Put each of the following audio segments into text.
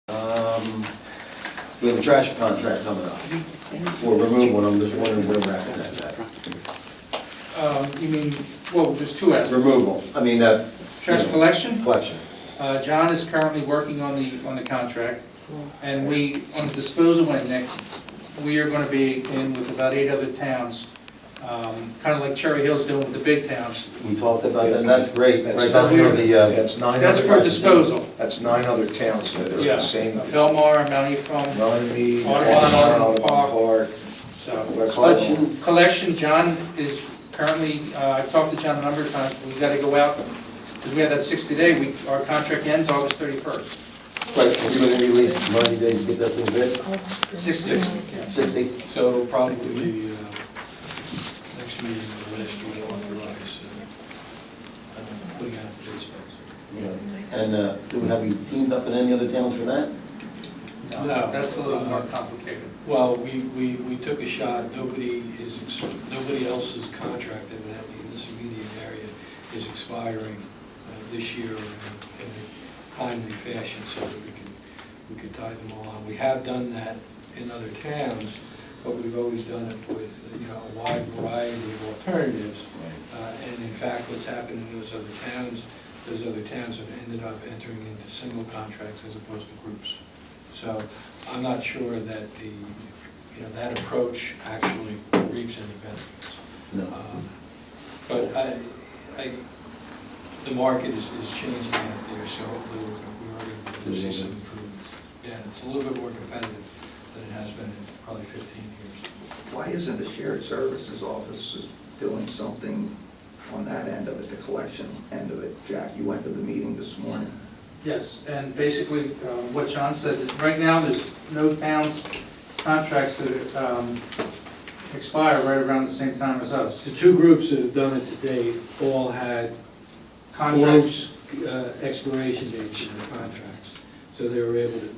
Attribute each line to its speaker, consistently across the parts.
Speaker 1: We have a trash contract coming up for removal, and I'm just wondering where we're at with that.
Speaker 2: You mean, well, there's two aspects.
Speaker 1: Removal, I mean,
Speaker 2: Trash collection,
Speaker 1: collection.
Speaker 2: John is currently working on the contract, and we, on the disposal end, Nick, we are gonna be in with about 8 other towns, kind of like Cherry Hill's doing with the big towns.
Speaker 1: We talked about that, and that's great, right,
Speaker 3: That's
Speaker 1: that's for the,
Speaker 3: That's nine.
Speaker 2: That's
Speaker 3: other-
Speaker 2: for disposal.
Speaker 3: That's 9 other towns that are
Speaker 2: Yeah,
Speaker 3: the same.
Speaker 2: Belmar, Mount Ephraim,
Speaker 3: Runnymede,
Speaker 2: Audubon
Speaker 3: Park.
Speaker 2: so.
Speaker 3: West
Speaker 1: collection,
Speaker 2: Collection, John is currently, I've talked to John a number of times, we gotta go out, because we have that 60-day, our contract ends August 31st.
Speaker 1: right, we're gonna release 90 days to get that thing bid,
Speaker 2: 60.
Speaker 1: 60.
Speaker 4: So probably next meeting, the last year, we'll authorize putting out bid specs.
Speaker 1: Yeah. And have we teamed up in any other towns for that?
Speaker 4: No.
Speaker 2: That's a little more complicated.
Speaker 4: Well, we took a shot. Nobody else's contract evidently in this immediate area is expiring this year in a timely fashion, so that we can tie them all on. We have done that in other towns, but we've always done it with a wide variety of alternatives. And in fact, what's happened in those other towns have ended up entering into single contracts as opposed to groups. So I'm not sure that that approach actually reaps any benefits.
Speaker 1: No.
Speaker 4: But the market is changing out there, so hopefully we are going to see some improvements. Yeah, it's a little bit more competitive than it has been in probably 15 years.
Speaker 5: Why isn't the shared services office doing something on that end of it, the collection end of it? Jack, you went to the meeting this morning.
Speaker 2: Yes, and basically, what John said, that right now, there's no towns contracts that expire right around the same time as us.
Speaker 6: The two groups that have done it to date all had
Speaker 2: Contracts,
Speaker 6: close expiration dates in their contracts, so they were able to.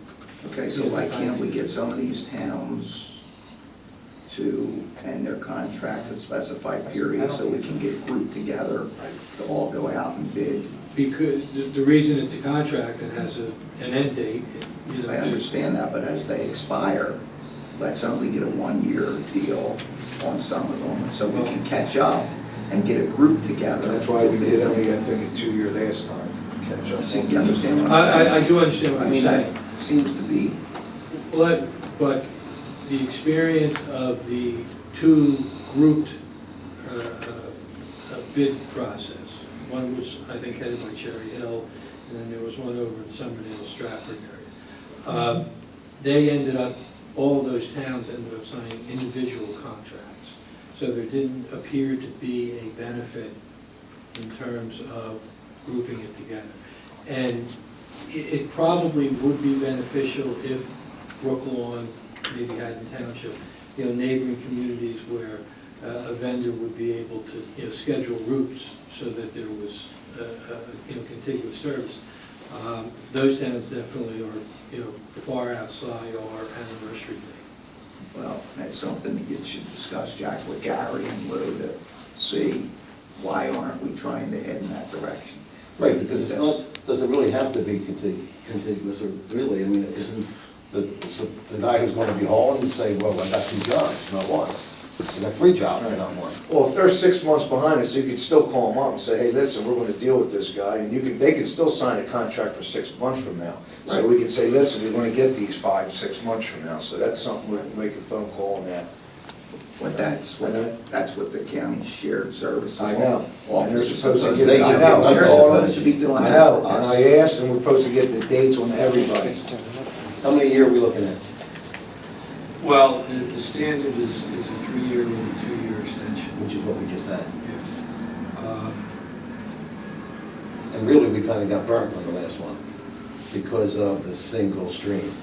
Speaker 5: Okay, so why can't we get some of these towns to end their contracts at specified periods so we can get grouped together to all go out and bid?
Speaker 6: Because the reason it's a contract that has an end date,
Speaker 5: I understand that, but as they expire, let's only get a 1-year deal on some of them, so we can catch up and get a group together.
Speaker 3: That's why we did only, I think, a 2-year last time. Catch up.
Speaker 5: See, you understand what I'm saying?
Speaker 6: I do understand what
Speaker 5: I
Speaker 6: you're
Speaker 5: mean,
Speaker 6: saying.
Speaker 5: that seems to be,
Speaker 6: But the experience of the two grouped bid process, one was, I think, headed by Cherry Hill, and then there was one over in Somerdale, Stratford area. They ended up, all of those towns ended up signing individual contracts. So there didn't appear to be a benefit in terms of grouping it together. And it probably would be beneficial if Brooklawn, maybe Haddon Township, neighboring communities where a vendor would be able to, schedule routes so that there was, contiguous service. Those towns definitely are, far outside our anniversary date.
Speaker 5: well, that's something that you should discuss, Jack, with Gary and Lou to see why aren't we trying to head in that direction?
Speaker 1: Right, because it's not, doesn't really have to be contiguous, or really, I mean, isn't the guy who's going to be hauling say, well, I got 2 jobs, not one. I got 3 jobs, not one.
Speaker 3: Well, if they're 6 months behind us, you could still call them up and say, hey, listen, we're going to deal with this guy, and they can still sign a contract for 6 months from now. So we can say, listen, we're going to get these 5-6 months from now, so that's something we can make a phone call on that.
Speaker 5: But that's what the county shared services
Speaker 3: I know.
Speaker 5: office is
Speaker 3: They're supposed
Speaker 5: supposed to
Speaker 3: to
Speaker 5: be
Speaker 3: get it.
Speaker 5: doing.
Speaker 3: I know.
Speaker 5: They're supposed to be doing
Speaker 3: I
Speaker 5: that
Speaker 3: know,
Speaker 5: for
Speaker 3: and
Speaker 5: us.
Speaker 3: I asked, and we're supposed to get the dates on everybody.
Speaker 1: How many a year are we looking at?
Speaker 4: Well, the standard is a 3-year or a 2-year extension.
Speaker 1: Which is what we just had.
Speaker 4: Yeah.
Speaker 1: And really, we kind of got burnt on the last one because of the single stream.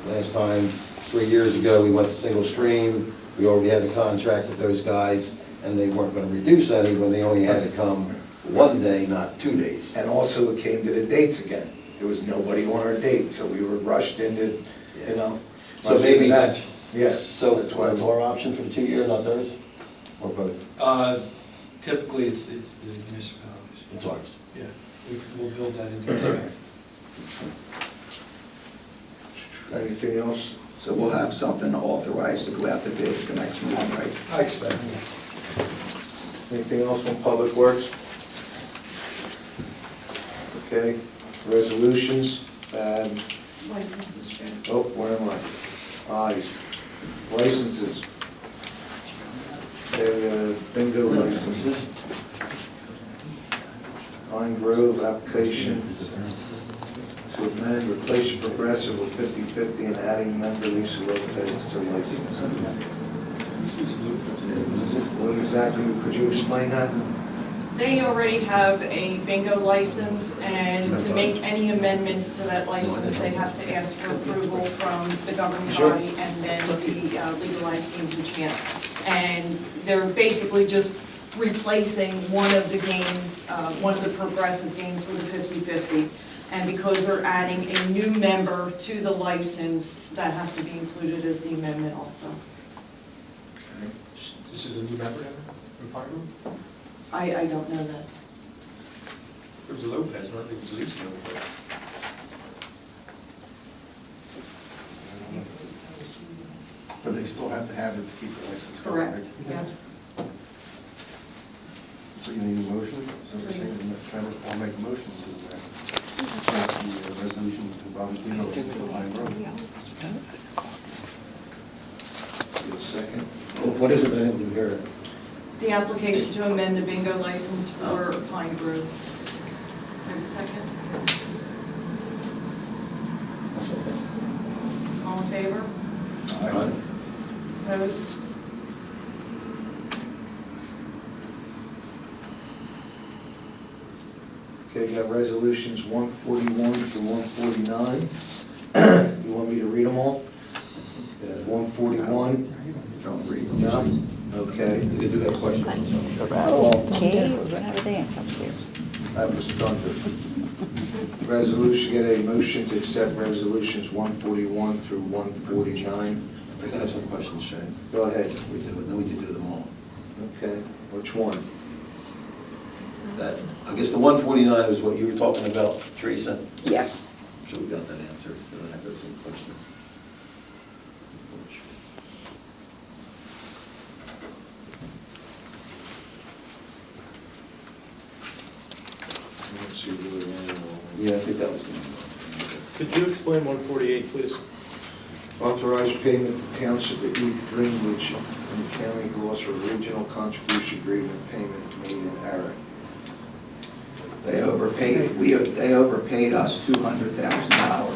Speaker 1: Last time, 3 years ago, we went to single stream. We already had a contract with those guys, and they weren't going to reduce any when they only had to come 1 day, not 2 days.
Speaker 3: And also it came to the dates again. There was nobody on our date, so we were rushed into,
Speaker 1: So maybe,
Speaker 3: Yes.
Speaker 1: so that's our option for the 2-year, not theirs? Or both?
Speaker 4: Typically, it's the municipalities.
Speaker 1: It's ours.
Speaker 4: Yeah, we'll build that into the spec.
Speaker 3: Anything else?
Speaker 5: So we'll have something authorized to go out to bid at the next meeting, right?
Speaker 3: I expect. Anything else on Public Works? Okay, resolutions,
Speaker 7: Licenses, Chair.
Speaker 3: oh, where am I? Ayes. Licenses. Okay, bingo licenses. Pine Grove application to amend, replace progressive with 50/50 and adding member Lisa Lopez to license. What exactly, could you explain that?
Speaker 7: They already have a bingo license, and to make any amendments to that license, they have to ask for approval from the governing
Speaker 3: Sure.
Speaker 7: body and then the legalized games and chance. And they're basically just replacing one of the games, one of the progressive games with a 50/50. And because they're adding a new member to the license, that has to be included as the amendment also.
Speaker 8: This is a new member in Pine Grove?
Speaker 7: I don't know that.
Speaker 8: There was a Lopez, I don't think it was Lisa Lopez.
Speaker 9: But they still have to have it to keep the license.
Speaker 7: Correct, yeah.
Speaker 9: So you need a motion? So we're
Speaker 7: Please.
Speaker 9: saying that I'll make a motion to pass the resolution to Valentino to Pine Grove.
Speaker 3: Give a second.
Speaker 1: What is it, I didn't hear it?
Speaker 7: The application to amend the bingo license for Pine Grove. Have a second? All in favor?
Speaker 1: Aye.
Speaker 7: Opposed?
Speaker 3: Okay, you got resolutions 141 through 149. You want me to read them all? 141,
Speaker 5: Don't read them.
Speaker 3: no? Okay,
Speaker 1: They do have questions.
Speaker 10: Okay, we're gonna have a dance upstairs.
Speaker 3: that was thunder. Resolution, get a motion to accept resolutions 141 through 149.
Speaker 1: I think I have some questions, Shane.
Speaker 3: Go ahead.
Speaker 1: We do, then we can do them all.
Speaker 3: Okay, which one?
Speaker 1: That, I guess the 149 is what you were talking about, Teresa?
Speaker 10: Yes.
Speaker 1: So we got that answered, but I got some questions.
Speaker 3: Let's see where we're at.
Speaker 1: Yeah, I think that was the one.
Speaker 8: Could you explain 148, please?
Speaker 3: Authorize payment to Township of East Greenwich and the County of Gloucester Regional Contribution Agreement payment made in error.
Speaker 5: They overpaid us $200,000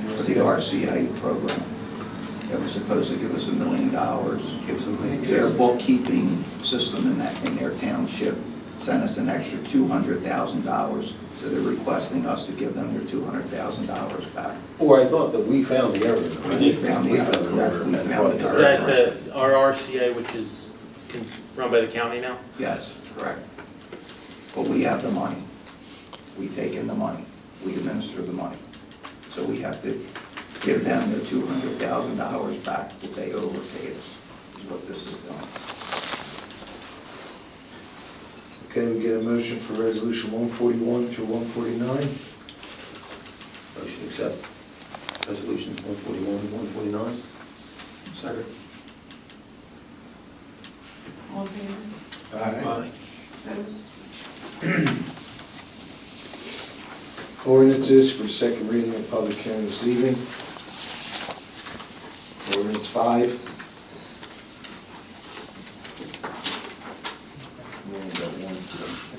Speaker 5: for the RCA program. They were supposed to give us $1 million.
Speaker 1: Give some
Speaker 5: Their bookkeeping system in their township sent us an extra $200,000, so they're requesting us to give them their $200,000 back.
Speaker 1: Or I thought that we found the error.
Speaker 5: We found the error. We found
Speaker 11: Is
Speaker 5: the
Speaker 11: that
Speaker 5: error.
Speaker 11: our RCA, which is run by the county now?
Speaker 5: Yes, correct. But we have the money. We take in the money. We administer the money. So we have to give them the $200,000 back that they overpaid us, is what this is doing.
Speaker 3: Okay, we get a motion for resolution 141 through 149.
Speaker 1: Motion to accept resolutions 141 and 149.
Speaker 8: Second.
Speaker 7: All in favor?
Speaker 1: Aye.
Speaker 7: Opposed?
Speaker 3: Ordinances for second reading and public hearing this evening. Ordinance 5.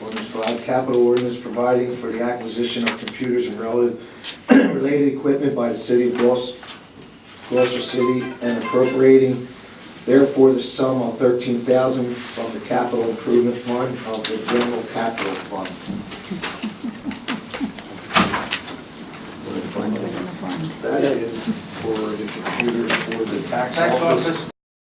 Speaker 3: Ordinance 5, capital ordinance providing for the acquisition of computers and related equipment by the city of Gloucester City and appropriating therefore the sum of $13,000 from the capital improvement fund of the general capital fund. That is for the computers for the tax office.